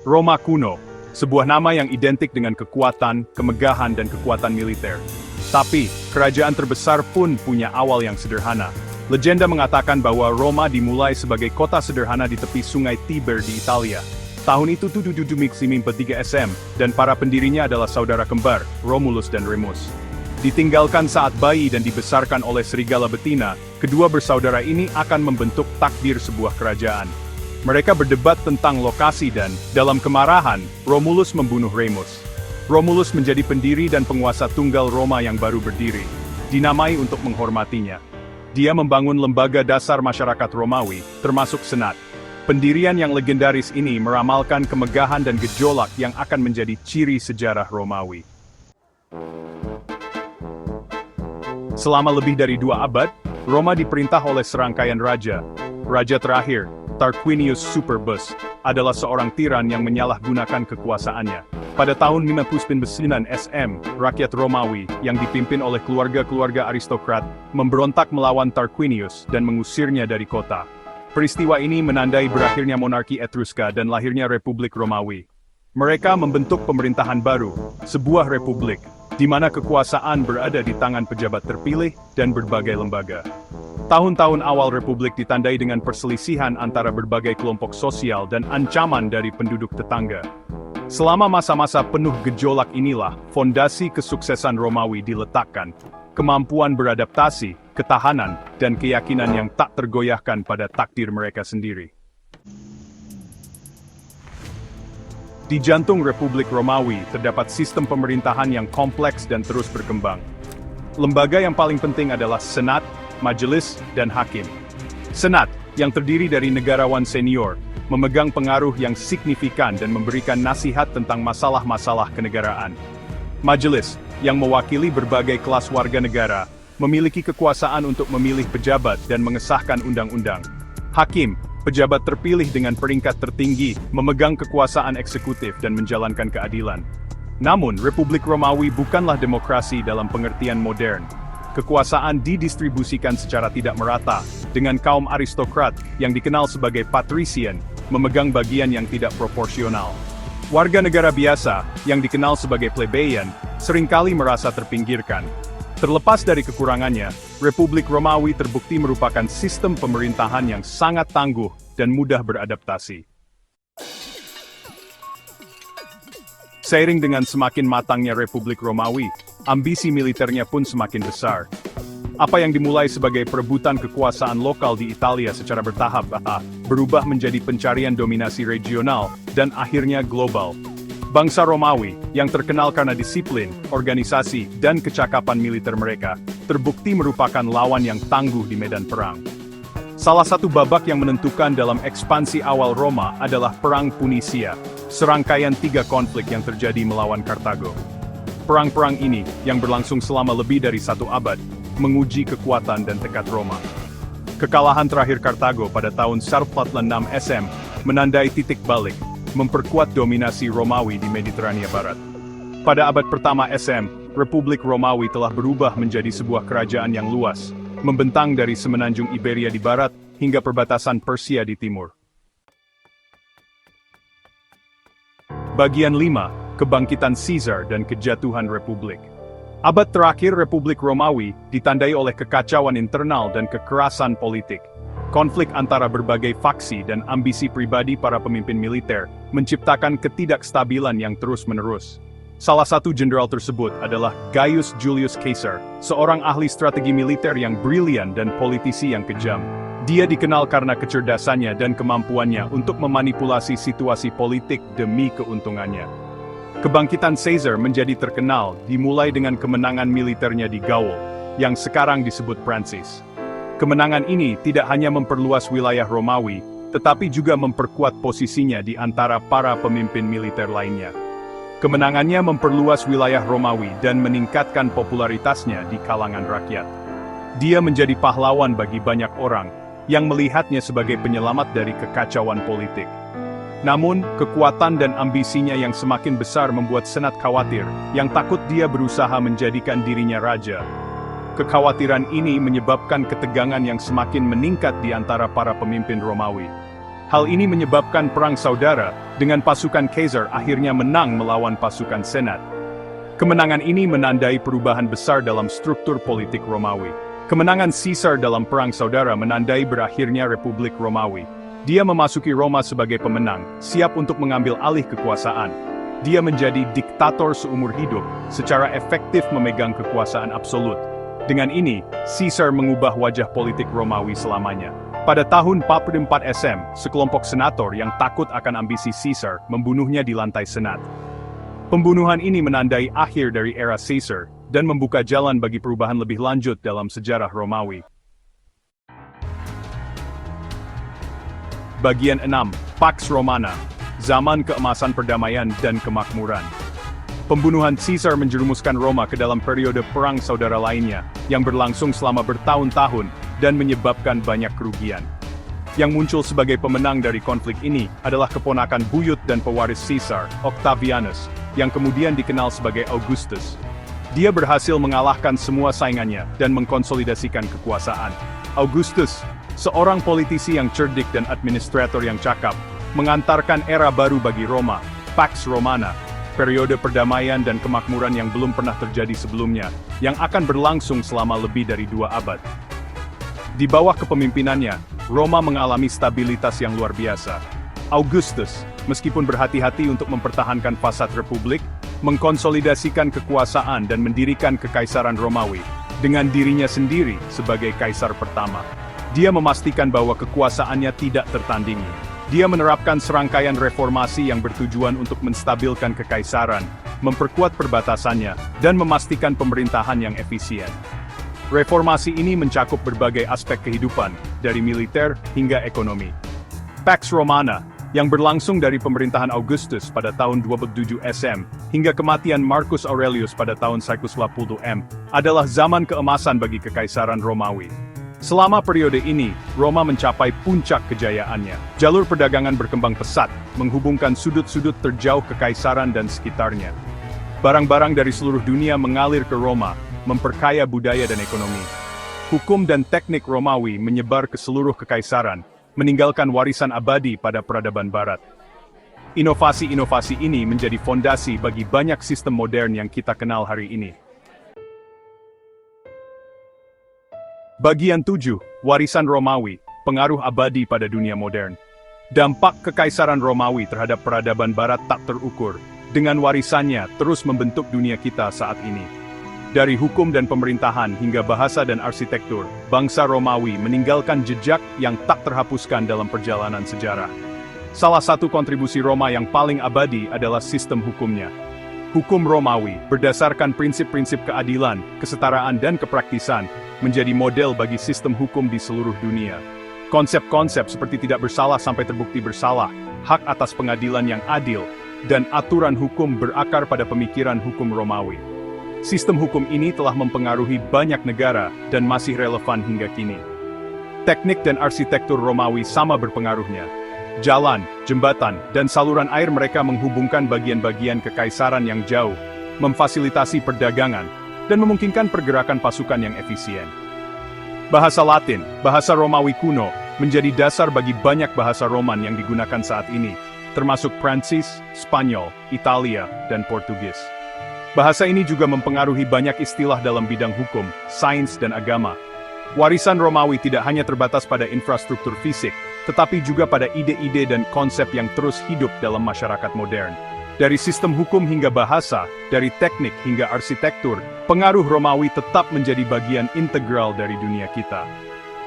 Roma kuno, sebuah nama yang identik dengan kekuatan, kemegahan, dan kekuatan militer. Tapi, kerajaan terbesar pun punya awal yang sederhana. Legenda mengatakan bahwa Roma dimulai sebagai kota sederhana di tepi sungai Tiber di Italia. Tahun itu 773 SM, dan para pendirinya adalah saudara kembar, Romulus dan Remus. Ditinggalkan saat bayi dan dibesarkan oleh serigala betina, kedua bersaudara ini akan membentuk takdir sebuah kerajaan. Mereka berdebat tentang lokasi dan, dalam kemarahan, Romulus membunuh Remus. Romulus menjadi pendiri dan penguasa tunggal Roma yang baru berdiri, dinamai untuk menghormatinya. Dia membangun lembaga dasar masyarakat Romawi, termasuk Senat. Pendirian yang legendaris ini meramalkan kemegahan dan gejolak yang akan menjadi ciri sejarah Romawi. Selama lebih dari 2 abad, Roma diperintah oleh serangkaian raja. Raja terakhir, Tarquinius Superbus, adalah seorang tiran yang menyalahgunakan kekuasaannya. Pada tahun 59 SM, rakyat Romawi, yang dipimpin oleh keluarga-keluarga aristokrat, memberontak melawan Tarquinius dan mengusirnya dari kota. Peristiwa ini menandai berakhirnya monarki Etruska dan lahirnya Republik Romawi. Mereka membentuk pemerintahan baru, sebuah republik, di mana kekuasaan berada di tangan pejabat terpilih dan berbagai lembaga. Tahun-tahun awal republik ditandai dengan perselisihan antara berbagai kelompok sosial dan ancaman dari penduduk tetangga. Selama masa-masa penuh gejolak inilah, fondasi kesuksesan Romawi diletakkan. Kemampuan beradaptasi, ketahanan, dan keyakinan yang tak tergoyahkan pada takdir mereka sendiri. Di jantung Republik Romawi terdapat sistem pemerintahan yang kompleks dan terus berkembang. Lembaga yang paling penting adalah Senat, Majelis, dan Hakim. Senat, yang terdiri dari negarawan senior, memegang pengaruh yang signifikan dan memberikan nasihat tentang masalah-masalah kenegaraan. Majelis, yang mewakili berbagai kelas warga negara, memiliki kekuasaan untuk memilih pejabat dan mengesahkan undang-undang. Hakim, pejabat terpilih dengan peringkat tertinggi, memegang kekuasaan eksekutif dan menjalankan keadilan. Namun, Republik Romawi bukanlah demokrasi dalam pengertian modern. Kekuasaan didistribusikan secara tidak merata, dengan kaum aristokrat yang dikenal sebagai patrician, memegang bagian yang tidak proporsional. Warga negara biasa, yang dikenal sebagai plebeian, seringkali merasa terpinggirkan. Terlepas dari kekurangannya, Republik Romawi terbukti merupakan sistem pemerintahan yang sangat tangguh dan mudah beradaptasi. Seiring dengan semakin matangnya Republik Romawi, ambisi militernya pun semakin besar. Apa yang dimulai sebagai perebutan kekuasaan lokal di Italia secara bertahap, berubah menjadi pencarian dominasi regional dan akhirnya global. Bangsa Romawi, yang terkenal karena disiplin, organisasi, dan kecakapan militer mereka, terbukti merupakan lawan yang tangguh di medan perang. Salah satu babak yang menentukan dalam ekspansi awal Roma adalah Perang Punisia, serangkaian 3 konflik yang terjadi melawan Kartago. Perang-perang ini, yang berlangsung selama lebih dari 1 abad, menguji kekuatan dan tekad Roma. Kekalahan terakhir Kartago pada tahun 446 SM, menandai titik balik, memperkuat dominasi Romawi di Mediterania Barat. Pada abad pertama SM, Republik Romawi telah berubah menjadi sebuah kerajaan yang luas, membentang dari semenanjung Iberia di barat, hingga perbatasan Persia di timur. Bagian 5, Kebangkitan Caesar dan Kejatuhan Republik. Abad terakhir Republik Romawi ditandai oleh kekacauan internal dan kekerasan politik. Konflik antara berbagai faksi dan ambisi pribadi para pemimpin militer menciptakan ketidakstabilan yang terus-menerus. Salah satu jenderal tersebut adalah Gaius Julius Caesar, seorang ahli strategi militer yang brilian dan politisi yang kejam. Dia dikenal karena kecerdasannya dan kemampuannya untuk memanipulasi situasi politik demi keuntungannya. Kebangkitan Caesar menjadi terkenal dimulai dengan kemenangan militernya di Gaul, yang sekarang disebut Prancis. Kemenangan ini tidak hanya memperluas wilayah Romawi, tetapi juga memperkuat posisinya di antara para pemimpin militer lainnya. Kemenangannya memperluas wilayah Romawi dan meningkatkan popularitasnya di kalangan rakyat. Dia menjadi pahlawan bagi banyak orang, yang melihatnya sebagai penyelamat dari kekacauan politik. Namun, kekuatan dan ambisinya yang semakin besar membuat Senat khawatir, yang takut dia berusaha menjadikan dirinya raja. Kekhawatiran ini menyebabkan ketegangan yang semakin meningkat di antara para pemimpin Romawi. Hal ini menyebabkan perang saudara, dengan pasukan Caesar akhirnya menang melawan pasukan Senat. Kemenangan ini menandai perubahan besar dalam struktur politik Romawi. Kemenangan Caesar dalam perang saudara menandai berakhirnya Republik Romawi. Dia memasuki Roma sebagai pemenang, siap untuk mengambil alih kekuasaan. Dia menjadi diktator seumur hidup, secara efektif memegang kekuasaan absolut. Dengan ini, Caesar mengubah wajah politik Romawi selamanya. Pada tahun 44 SM, sekelompok senator yang takut akan ambisi Caesar membunuhnya di lantai senat. Pembunuhan ini menandai akhir dari era Caesar, dan membuka jalan bagi perubahan lebih lanjut dalam sejarah Romawi. Bagian 6. Pax Romana. Zaman keemasan perdamaian dan kemakmuran. Pembunuhan Caesar menjerumuskan Roma ke dalam periode perang saudara lainnya, yang berlangsung selama bertahun-tahun, dan menyebabkan banyak kerugian. Yang muncul sebagai pemenang dari konflik ini adalah keponakan buyut dan pewaris Caesar, Octavianus, yang kemudian dikenal sebagai Augustus. Dia berhasil mengalahkan semua saingannya dan mengkonsolidasikan kekuasaan. Augustus, seorang politisi yang cerdik dan administrator yang cakap, mengantarkan era baru bagi Roma, Pax Romana, periode perdamaian dan kemakmuran yang belum pernah terjadi sebelumnya, yang akan berlangsung selama lebih dari 2 abad. Di bawah kepemimpinannya, Roma mengalami stabilitas yang luar biasa. Augustus, meskipun berhati-hati untuk mempertahankan fasad republik, mengkonsolidasikan kekuasaan dan mendirikan kekaisaran Romawi, dengan dirinya sendiri sebagai kaisar pertama. Dia memastikan bahwa kekuasaannya tidak tertandingi. Dia menerapkan serangkaian reformasi yang bertujuan untuk menstabilkan kekaisaran, memperkuat perbatasannya, dan memastikan pemerintahan yang efisien. Reformasi ini mencakup berbagai aspek kehidupan, dari militer hingga ekonomi. Pax Romana, yang berlangsung dari pemerintahan Augustus pada tahun 27 SM, hingga kematian Marcus Aurelius pada tahun 180 M, adalah zaman keemasan bagi kekaisaran Romawi. Selama periode ini, Roma mencapai puncak kejayaannya. Jalur perdagangan berkembang pesat, menghubungkan sudut-sudut terjauh kekaisaran dan sekitarnya. Barang-barang dari seluruh dunia mengalir ke Roma, memperkaya budaya dan ekonomi. Hukum dan teknik Romawi menyebar ke seluruh kekaisaran, meninggalkan warisan abadi pada peradaban Barat. Inovasi-inovasi ini menjadi fondasi bagi banyak sistem modern yang kita kenal hari ini. Bagian 7. Warisan Romawi, pengaruh abadi pada dunia modern. Dampak kekaisaran Romawi terhadap peradaban Barat tak terukur, dengan warisannya terus membentuk dunia kita saat ini. Dari hukum dan pemerintahan hingga bahasa dan arsitektur, bangsa Romawi meninggalkan jejak yang tak terhapuskan dalam perjalanan sejarah. Salah satu kontribusi Roma yang paling abadi adalah sistem hukumnya. Hukum Romawi, berdasarkan prinsip-prinsip keadilan, kesetaraan dan kepraktisan, menjadi model bagi sistem hukum di seluruh dunia. Konsep-konsep seperti tidak bersalah sampai terbukti bersalah, hak atas pengadilan yang adil, dan aturan hukum berakar pada pemikiran hukum Romawi. Sistem hukum ini telah mempengaruhi banyak negara dan masih relevan hingga kini. Teknik dan arsitektur Romawi sama berpengaruhnya. Jalan, jembatan, dan saluran air mereka menghubungkan bagian-bagian kekaisaran yang jauh, memfasilitasi perdagangan, dan memungkinkan pergerakan pasukan yang efisien. Bahasa Latin, bahasa Romawi kuno, menjadi dasar bagi banyak bahasa Roman yang digunakan saat ini, termasuk Prancis, Spanyol, Italia, dan Portugis. Bahasa ini juga mempengaruhi banyak istilah dalam bidang hukum, sains, dan agama. Warisan Romawi tidak hanya terbatas pada infrastruktur fisik, tetapi juga pada ide-ide dan konsep yang terus hidup dalam masyarakat modern. Dari sistem hukum hingga bahasa, dari teknik hingga arsitektur, pengaruh Romawi tetap menjadi bagian integral dari dunia kita.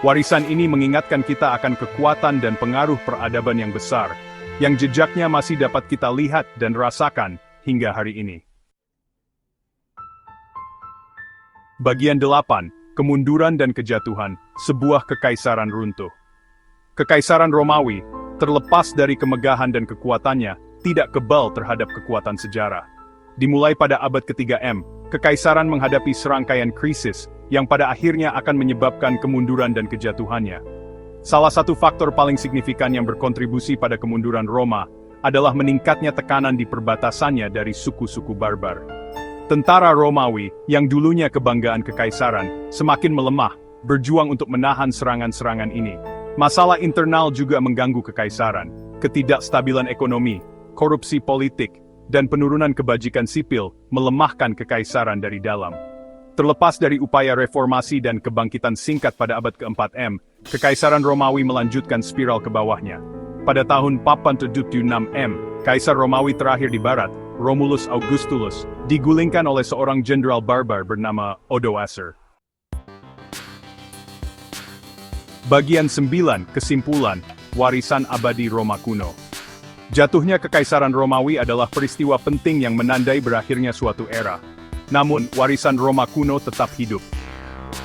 Warisan ini mengingatkan kita akan kekuatan dan pengaruh peradaban yang besar, yang jejaknya masih dapat kita lihat dan rasakan hingga hari ini. Bagian 8. Kemunduran dan kejatuhan, sebuah kekaisaran runtuh. Kekaisaran Romawi, terlepas dari kemegahan dan kekuatannya, tidak kebal terhadap kekuatan sejarah. Dimulai pada abad ke-3 M, kekaisaran menghadapi serangkaian krisis yang pada akhirnya akan menyebabkan kemunduran dan kejatuhannya. Salah satu faktor paling signifikan yang berkontribusi pada kemunduran Roma adalah meningkatnya tekanan di perbatasannya dari suku-suku barbar. Tentara Romawi, yang dulunya kebanggaan kekaisaran, semakin melemah, berjuang untuk menahan serangan-serangan ini. Masalah internal juga mengganggu kekaisaran, ketidakstabilan ekonomi, korupsi politik, dan penurunan kebajikan sipil melemahkan kekaisaran dari dalam. Terlepas dari upaya reformasi dan kebangkitan singkat pada abad keempat M, Kekaisaran Romawi melanjutkan spiral ke bawahnya. Pada tahun 476 M, Kaisar Romawi terakhir di barat, Romulus Augustulus, digulingkan oleh seorang jenderal barbar bernama Odoacer. Bagian 9. Kesimpulan, warisan abadi Roma kuno. Jatuhnya Kekaisaran Romawi adalah peristiwa penting yang menandai berakhirnya suatu era. Namun, warisan Roma kuno tetap hidup.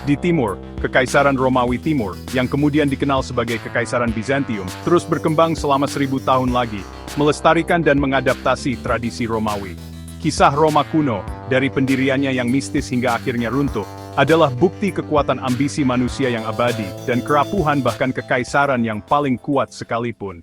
Di timur, Kekaisaran Romawi Timur, yang kemudian dikenal sebagai Kekaisaran Bizantium, terus berkembang selama 1000 tahun lagi, melestarikan dan mengadaptasi tradisi Romawi. Kisah Roma kuno, dari pendiriannya yang mistis hingga akhirnya runtuh, adalah bukti kekuatan ambisi manusia yang abadi dan kerapuhan bahkan kekaisaran yang paling kuat sekalipun.